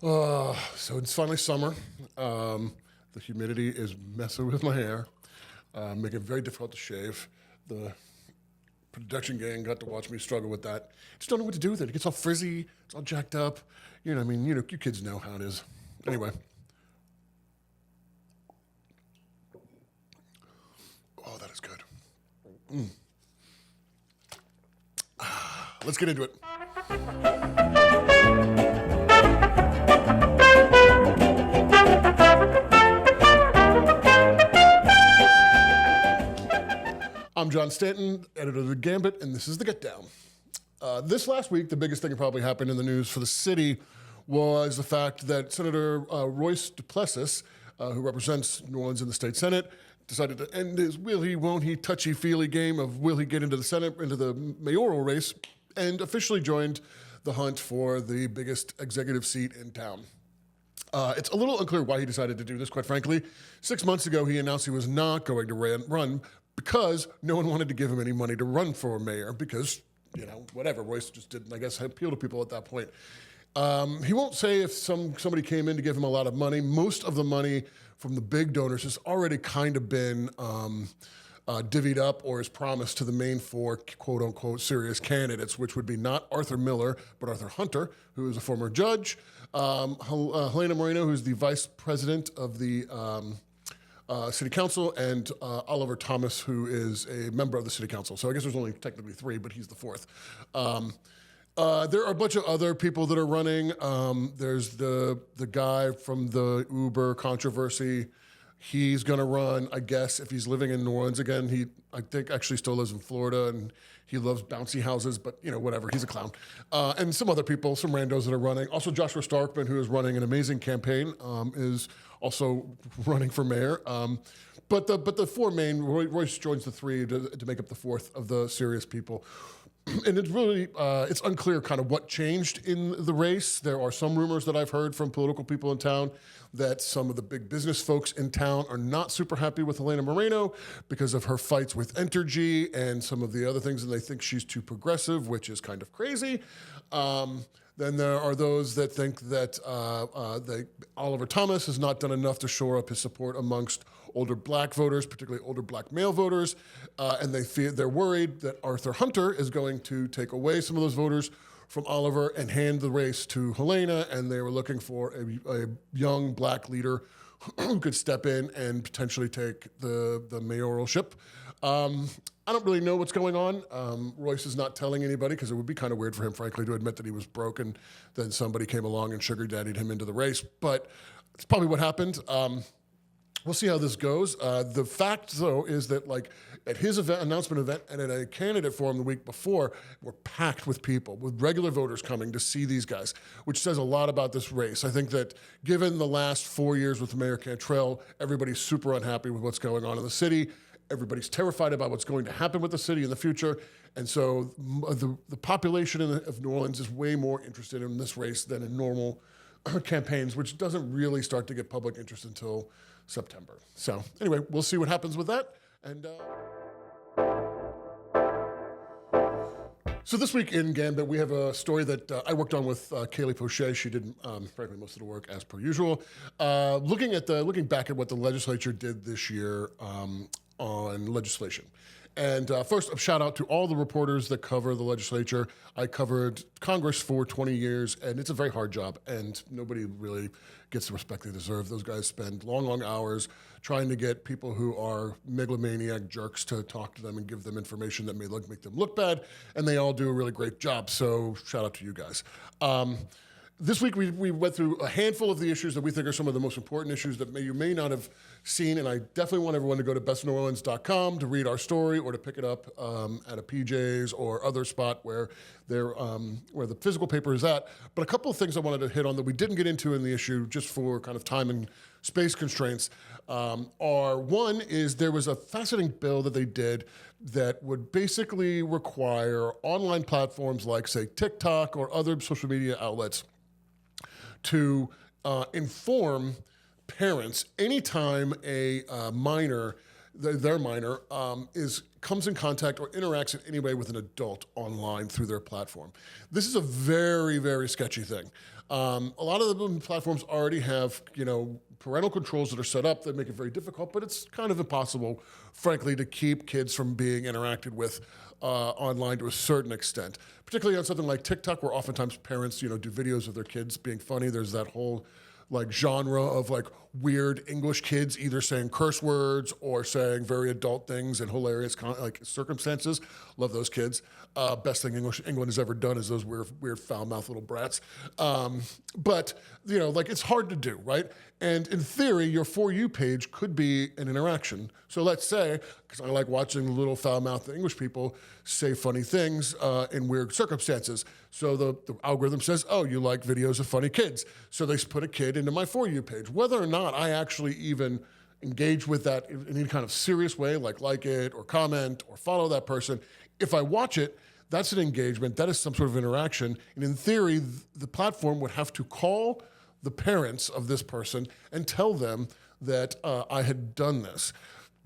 So it's finally summer. The humidity is messing with my hair, making it very difficult to shave. The production gang got to watch me struggle with that. Just don't know what to do with it. It gets all frizzy, it's all jacked up. You kids know how it is. Anyway. Oh, that is good. Let's get into it. I'm John Stanton, editor of the Gambit, and this is the Get Down. This last week, the biggest thing that probably happened in the news for the city was the fact that Senator Roy Duplessis, who represents New Orleans in the state Senate, decided to end his will he, won't he, touchy-feely game of will he get into the Senate, into the mayoral race, and officially joined the hunt for the biggest executive seat in town. It's a little unclear why he decided to do this, quite frankly. 6 months ago, he announced he was not going to run because no one wanted to give him any money to run for mayor because, whatever. Royce just didn't, I guess, appeal to people at that point. He won't say if somebody came in to give him a lot of money. Most of the money from the big donors has already kind of been divvied up or is promised to the main four quote-unquote serious candidates, which would be not Arthur Miller, but Arthur Hunter, who is a former judge, Helena Moreno, who's the vice president of the City Council, and Oliver Thomas, who is a member of the City Council. So I guess there's only technically three, but he's the fourth. There are a bunch of other people that are running. There's the guy from the Uber controversy. He's going to run, I guess, if he's living in New Orleans again. He, I think, actually still lives in Florida, and he loves bouncy houses, but, whatever. He's a clown. And some other people, some randos that are running. Also, Joshua Starkman, who is running an amazing campaign, is also running for mayor. But the four main, Royce joins the three to make up the fourth of the serious people. And it's really, it's unclear kind of what changed in the race. There are some rumors that I've heard from political people in town that some of the big business folks in town are not super happy with Helena Moreno because of her fights with Entergy and some of the other things, and they think she's too progressive, which is kind of crazy. Then there are those that think that Oliver Thomas has not done enough to shore up his support amongst older black voters, particularly older black male voters, and they're worried that Arthur Hunter is going to take away some of those voters from Oliver and hand the race to Helena, and they were looking for a young black leader who could step in and potentially take the mayoralship. I don't really know what's going on. Royce is not telling anybody because it would be kind of weird for him, frankly, to admit that he was broke and then somebody came along and sugar daddied him into the race. But it's probably what happened. We'll see how this goes. The fact, though, is that at his announcement event and at a candidate forum the week before, we're packed with people, with regular voters coming to see these guys, which says a lot about this race. I think that given the last 4 years with Mayor Cantrell, everybody's super unhappy with what's going on in the city. Everybody's terrified about what's going to happen with the city in the future. And so the population of New Orleans is way more interested in this race than in normal campaigns, which doesn't really start to get public interest until September. So anyway, we'll see what happens with that. And so this week in Gambit, we have a story that I worked on with Kaylee Poche. She did, frankly, most of the work as per usual. Looking back at what the legislature did this year on legislation. And first, a shout out to all the reporters that cover the legislature. I covered Congress for 20 years, and it's a very hard job, and nobody really gets the respect they deserve. Those guys spend long, long hours trying to get people who are megalomaniac jerks to talk to them and give them information that may make them look bad, and they all do a really great job, so shout out to you guys. This week, we went through a handful of the issues that we think are some of the most important issues that you may not have seen, and I definitely want everyone to go to bestneworleans.com to read our story or to pick it up at a PJ's or other spot where the physical paper is at. But a couple of things I wanted to hit on that we didn't get into in the issue just for kind of time and space constraints are, one is there was a fascinating bill that they did that would basically require online platforms like, say, TikTok or other social media outlets to inform parents anytime a minor their minor, comes in contact or interacts in any way with an adult online through their platform. This is a very, very sketchy thing. A lot of the platforms already have, parental controls that are set up that make it very difficult, but it's kind of impossible, frankly, to keep kids from being interacted with online to a certain extent, particularly on something like TikTok, where oftentimes parents, do videos of their kids being funny. There's that whole genre of weird English kids either saying curse words or saying very adult things in hilarious circumstances. Love those kids. Best thing England has ever done is those weird foul-mouthed little brats. But it's hard to do, right? And in theory, your For You page could be an interaction. So let's say, because I like watching little foul-mouthed English people say funny things in weird circumstances. So the algorithm says, oh, you like videos of funny kids. So they put a kid into my For You page. Whether or not I actually even engage with that in any kind of serious way, like it or comment or follow that person, if I watch it, that's an engagement. That is some sort of interaction. And in theory, the platform would have to call the parents of this person and tell them that I had done this.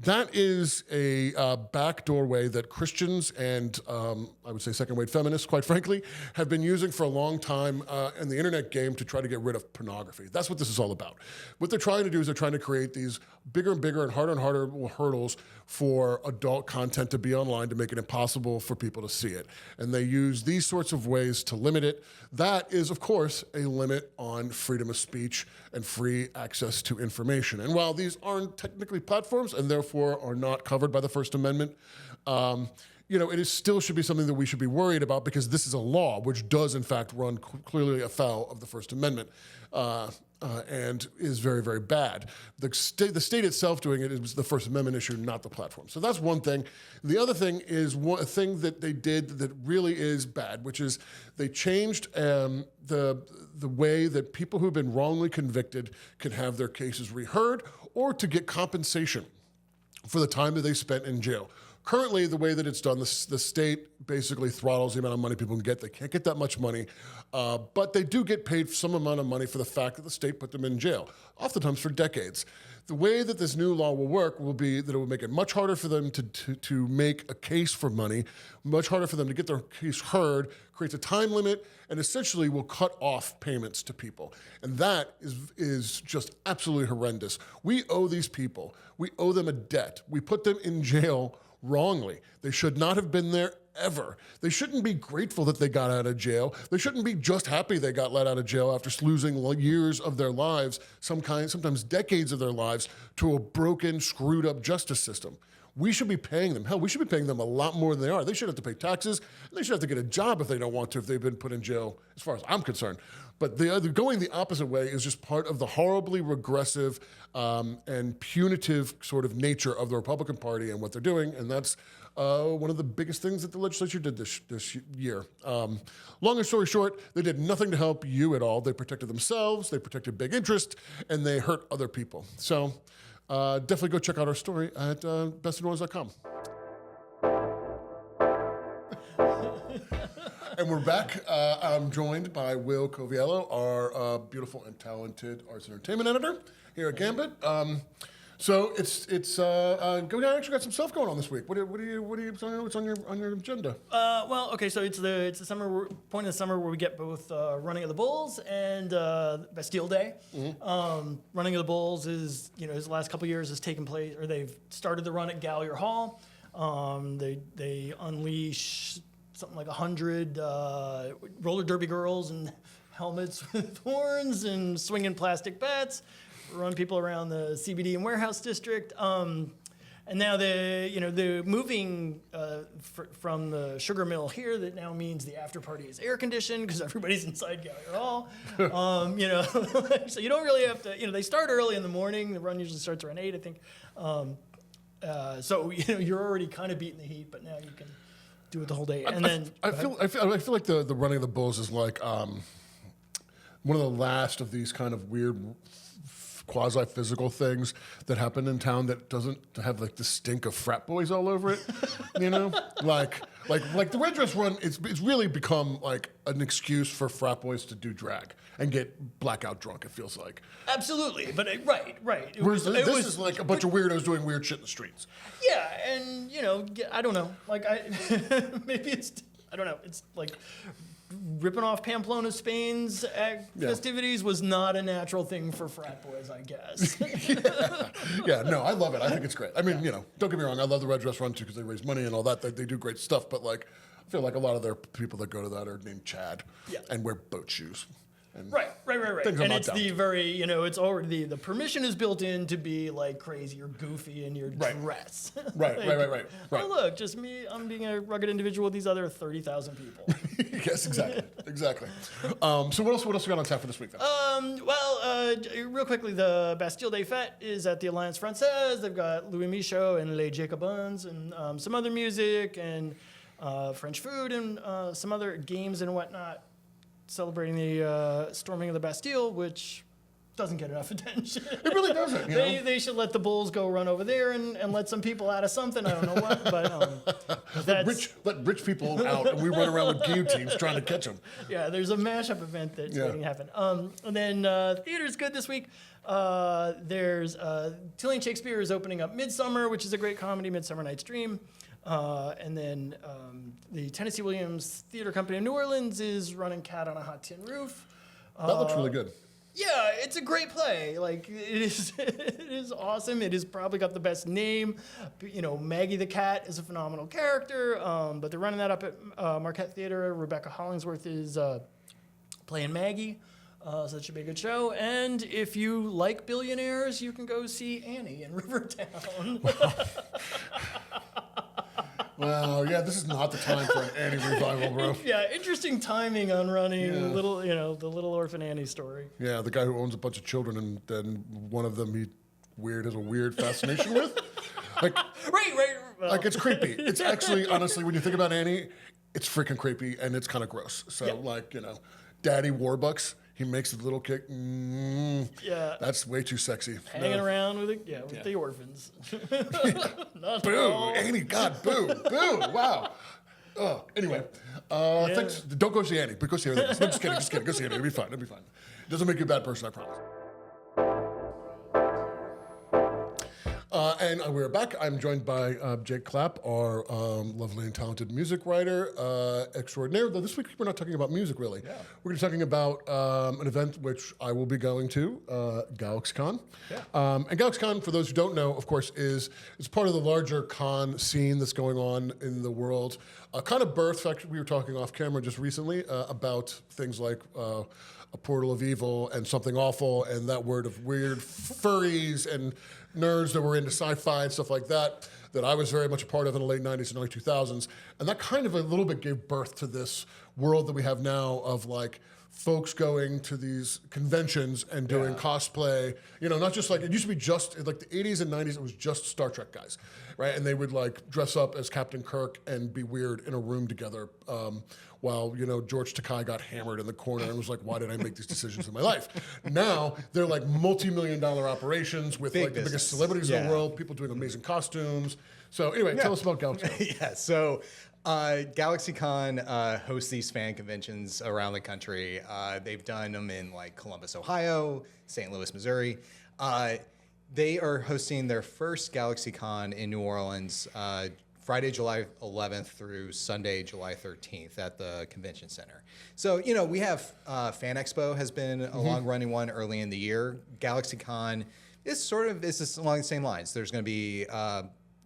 That is a backdoor way that Christians and I would say second-wave feminists, quite frankly, have been using for a long time in the internet game to try to get rid of pornography. That's what this is all about. What they're trying to do is they're trying to create these bigger and bigger and harder hurdles for adult content to be online to make it impossible for people to see it. And they use these sorts of ways to limit it. That is, of course, a limit on freedom of speech and free access to information. And while these aren't technically platforms and therefore are not covered by the First Amendment, it still should be something that we should be worried about because this is a law which does, in fact, run clearly afoul of the First Amendment and is very, very bad. The state itself doing it is the First Amendment issue, not the platform. So that's one thing. The other thing is a thing that they did that really is bad, which is they changed the way that people who've been wrongly convicted can have their cases reheard or to get compensation for the time that they spent in jail. Currently, the way that it's done, the state basically throttles the amount of money people can get. They can't get that much money, but they do get paid some amount of money for the fact that the state put them in jail, oftentimes for decades. The way that this new law will work will be that it will make it much harder for them to make a case for money, much harder for them to get their case heard, creates a time limit, and essentially will cut off payments to people. And that is just absolutely horrendous. We owe these people. We owe them a debt. We put them in jail wrongly. They should not have been there ever. They shouldn't be grateful that they got out of jail. They shouldn't be just happy they got let out of jail after losing years of their lives, sometimes decades of their lives, to a broken, screwed up justice system. We should be paying them. Hell, we should be paying them a lot more than they are. They should have to pay taxes, and they should have to get a job if they don't want to, if they've been put in jail, as far as I'm concerned. But going the opposite way is just part of the horribly regressive and punitive sort of nature of the Republican Party and what they're doing, and that's one of the biggest things that the legislature did this year. Long story short, they did nothing to help you at all. They protected themselves, they protected big interest, and they hurt other people. So definitely go check out our story at bestofnoise.com. And we're back. I'm joined by Will Coviello, our beautiful and talented arts and entertainment editor here at Gambit. So it's we actually got some stuff going on this week. What's on your agenda? So it's the summer point of the summer where we get both Running of the Bulls and Bastille Day. Mm-hmm. Running of the Bulls is his last couple years has taken place, or they've started the run at Gallier Hall. They unleash something like 100 roller derby girls in helmets with horns and swinging plastic bats. Run people around the CBD and warehouse district. And now the moving from the sugar mill here, that now means the after party is air conditioned because everybody's inside Gallier Hall. So you don't really have to, they start early in the morning. The run usually starts around 8, I think. So you're already kind of beating the heat, but now you can do it the whole day. And then I feel like the Running of the Bulls is like one of the last of these kind of weird quasi-physical things that happen in town that doesn't have like the stink of frat boys all over it, you know? Like the Red Dress Run, it's really become like an excuse for frat boys to do drag and get blackout drunk, it feels like. Absolutely, but right. Whereas this is like a bunch of weirdos doing weird shit in the streets. Yeah, and I don't know. Like maybe I don't know. It's like ripping off Pamplona, Spain's festivities was not a natural thing for frat boys, I guess. Yeah, no, I love it. I think it's great. I mean, don't get me wrong. I love the Red Dress Run too because they raise money and all that. They do great stuff. But like, I feel like a lot of their people that go to that are named Chad and wear boat shoes. And right. And it's the very, it's already the permission is built in to be like crazy or goofy in your dress. Right. Oh, look, just me. I'm being a rugged individual with these other 30,000 people. Yes, exactly. So what else we got on tap for this week then? Real quickly, the Bastille Day Fête is at the Alliance Française. They've got Louis Michaud and Les Jacobins and some other music and French food and some other games and whatnot, celebrating the storming of the Bastille, which doesn't get enough attention. It really doesn't. They should let the bulls go run over there and let some people out of something. I don't know what, but let rich people out, and we run around with guillotines trying to catch them. Yeah, there's a mashup event that's waiting to happen. And then theater's good this week. There's Tillian Shakespeare is opening up Midsummer, which is a great comedy, Midsummer Night's Dream. And then the Tennessee Williams Theater Company of New Orleans is running Cat on a Hot Tin Roof. That looks really good. Yeah, it's a great play. Like it is awesome. It has probably got the best name. Maggie the cat is a phenomenal character. But they're running that up at Marquette Theater. Rebecca Hollingsworth is playing Maggie. So that should be a good show. And if you like billionaires, you can go see Annie in Rivertown. Well, yeah, this is not the time for an Annie revival, bro. Yeah, interesting timing on running the Little Orphan Annie story. Yeah, the guy who owns a bunch of children and then one of them has a weird fascination with. Like, right. Well. Like, it's creepy. It's actually, honestly, when you think about Annie, it's freaking creepy and it's kind of gross. So, Daddy Warbucks, he makes a little kick. That's way too sexy. Hanging around with the orphans. Boo, Annie, God, boo, wow. Oh, anyway, thanks. Don't go see Annie, but go see everything else. No, just kidding. Go see Annie. It'll be fine. It doesn't make you a bad person, I promise. And we're back. I'm joined by Jake Clapp, our lovely and talented music writer extraordinaire. Though this week we're not talking about music, really. Yeah. We're going to be talking about an event which I will be going to, Galaxie Con. Yeah. And Galaxie Con, for those who don't know, of course, is part of the larger con scene that's going on in the world. Kind of birth. In fact, we were talking off camera just recently about things like A Portal of Evil and Something Awful and that word of weird furries and nerds that were into sci-fi and stuff like that I was very much a part of in the late 90s and early 2000s. And that kind of a little bit gave birth to this world that we have now of like folks going to these conventions and doing cosplay, not just like, it used to be just like the 80s and 90s, it was just Star Trek guys, right? And they would like dress up as Captain Kirk and be weird in a room together while, George Takei got hammered in the corner and was like, why did I make these decisions in my life? Now they're like multi-million-dollar operations with like the biggest celebrities in the world, people doing amazing costumes. So anyway, tell us about Galaxie Con. So Galaxie Con hosts these fan conventions around the country. They've done them in like Columbus, Ohio, St. Louis, Missouri. They are hosting their first Galaxie Con in New Orleans Friday, July 11th through Sunday, July 13th at the convention center. So, we have Fan Expo has been a long-running one early in the year. Galaxie Con is just along the same lines. There's going to be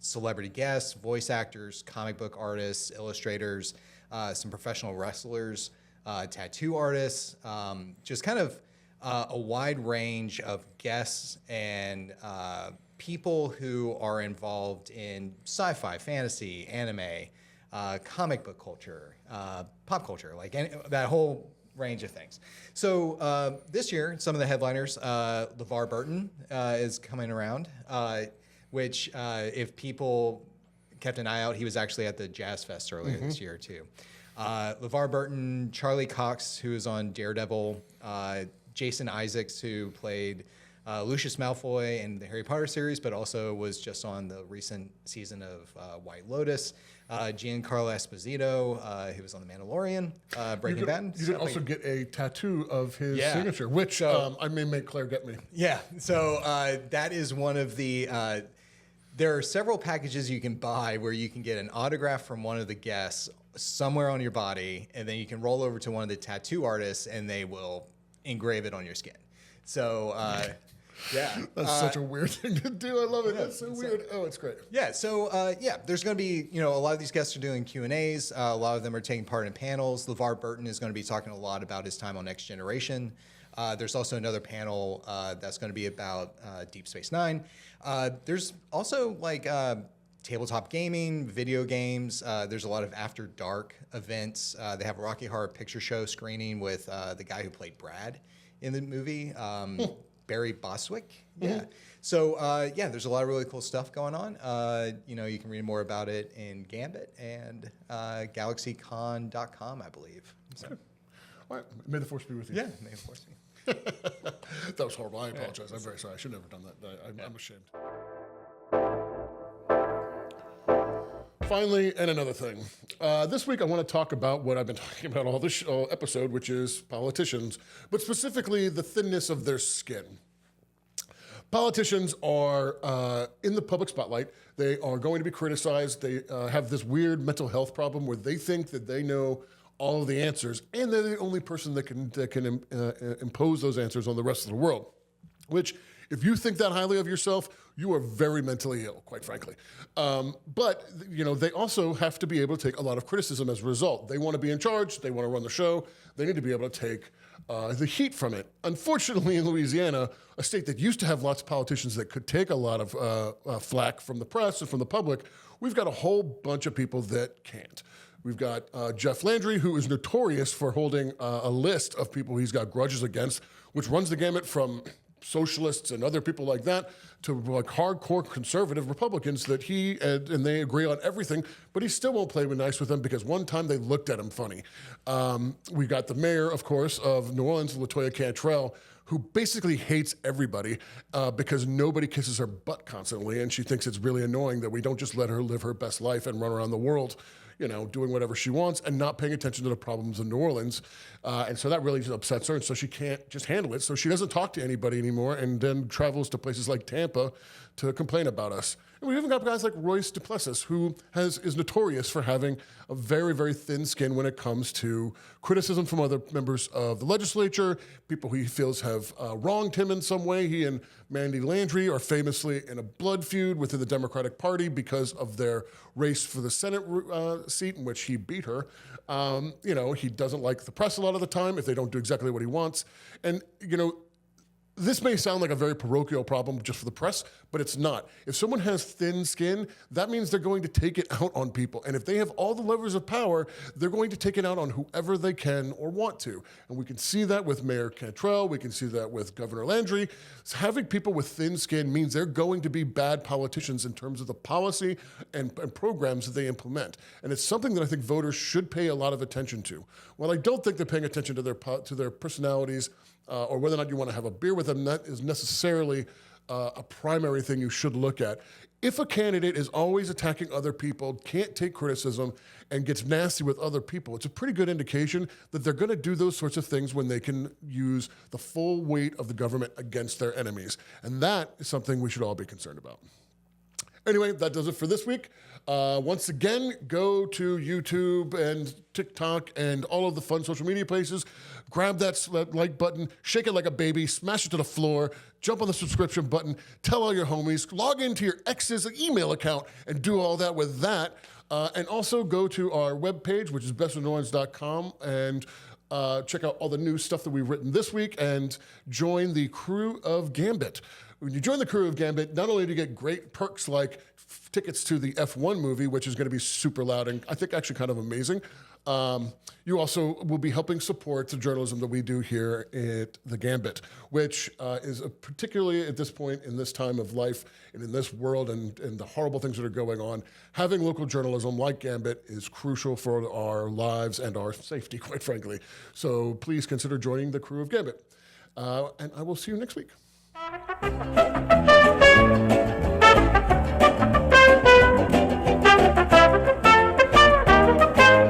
celebrity guests, voice actors, comic book artists, illustrators, some professional wrestlers, tattoo artists, just kind of a wide range of guests and people who are involved in sci-fi, fantasy, anime, comic book culture, pop culture, like that whole range of things. So this year, some of the headliners, LeVar Burton is coming around, which if people kept an eye out, he was actually at the Jazz Fest earlier this year too. LeVar Burton, Charlie Cox, who is on Daredevil, Jason Isaacs, who played Lucius Malfoy in the Harry Potter series, but also was just on the recent season of White Lotus. Giancarlo Esposito, who was on The Mandalorian, Breaking Bad. You could also get a tattoo of his signature, which I may make Claire get me. Yeah, so that is one of the... there are several packages you can buy where you can get an autograph from one of the guests somewhere on your body, and then you can roll over to one of the tattoo artists, and they will engrave it on your skin. So... yeah, that's such a weird thing to do. I love it. That's so weird. Oh, it's great. Yeah, so there's going to be a lot of these guests are doing Q&As. A lot of them are taking part in panels. LeVar Burton is going to be talking a lot about his time on Next Generation. There's also another panel that's going to be about Deep Space Nine. There's also tabletop gaming, video games. There's a lot of After Dark events. They have a Rocky Horror Picture Show screening with the guy who played Brad in the movie. Barry Bostwick. Yeah. So, there's a lot of really cool stuff going on. You can read more about it in Gambit and galaxiecon.com, I believe. So. Okay. All right. May the force be with you. Yeah, may the force be. That was horrible. I apologize. I'm very sorry. I should have never done that. I'm ashamed. Finally, and another thing. This week I want to talk about what I've been talking about all this episode, which is politicians, but specifically the thinness of their skin. Politicians are in the public spotlight. They are going to be criticized. They have this weird mental health problem where they think that they know all of the answers, and they're the only person that can impose those answers on the rest of the world, which, if you think that highly of yourself, you are very mentally ill, quite frankly. But they also have to be able to take a lot of criticism as a result. They want to be in charge. They want to run the show. They need to be able to take the heat from it. Unfortunately, in Louisiana, a state that used to have lots of politicians that could take a lot of flack from the press and from the public, we've got a whole bunch of people that can't. We've got Jeff Landry, who is notorious for holding a list of people he's got grudges against, which runs the gamut from socialists and other people like that to hardcore conservative Republicans that he and they agree on everything, but he still won't play nice with them because one time they looked at him funny. We got the mayor, of course, of New Orleans, LaToya Cantrell, who basically hates everybody because nobody kisses her butt constantly, and she thinks it's really annoying that we don't just let her live her best life and run around the world, doing whatever she wants and not paying attention to the problems in New Orleans. And so that really upsets her, and so she can't just handle it. So she doesn't talk to anybody anymore and then travels to places like Tampa to complain about us. And we even got guys like Roy Duplessis, who is notorious for having a very, very thin skin when it comes to criticism from other members of the legislature, people who he feels have wronged him in some way. He and Mandy Landry are famously in a blood feud within the Democratic Party because of their race for the Senate seat in which he beat her. He doesn't like the press a lot of the time if they don't do exactly what he wants. And, this may sound like a very parochial problem just for the press, but it's not. If someone has thin skin, that means they're going to take it out on people. And if they have all the levers of power, they're going to take it out on whoever they can or want to. And we can see that with Mayor Cantrell. We can see that with Governor Landry. So having people with thin skin means they're going to be bad politicians in terms of the policy and programs that they implement. And it's something that I think voters should pay a lot of attention to. While I don't think they're paying attention to their personalities, or whether or not you want to have a beer with them, that is necessarily a primary thing you should look at. If a candidate is always attacking other people, can't take criticism, and gets nasty with other people, it's a pretty good indication that they're going to do those sorts of things when they can use the full weight of the government against their enemies. And that is something we should all be concerned about. Anyway, that does it for this week. Once again, go to YouTube and TikTok and all of the fun social media places. Grab that like button, shake it like a baby, smash it to the floor, jump on the subscription button, tell all your homies, log into your ex's email account, and do all that with that. And also go to our webpage, which is bestofneworleans.com, and check out all the new stuff that we've written this week and join the crew of Gambit. When you join the crew of Gambit, not only do you get great perks like tickets to the F1 movie, which is going to be super loud and I think actually kind of amazing, you also will be helping support the journalism that we do here at the Gambit, which is particularly at this point in this time of life and in this world and the horrible things that are going on, having local journalism like Gambit is crucial for our lives and our safety, quite frankly. So please consider joining the crew of Gambit. And I will see you next week. Bye.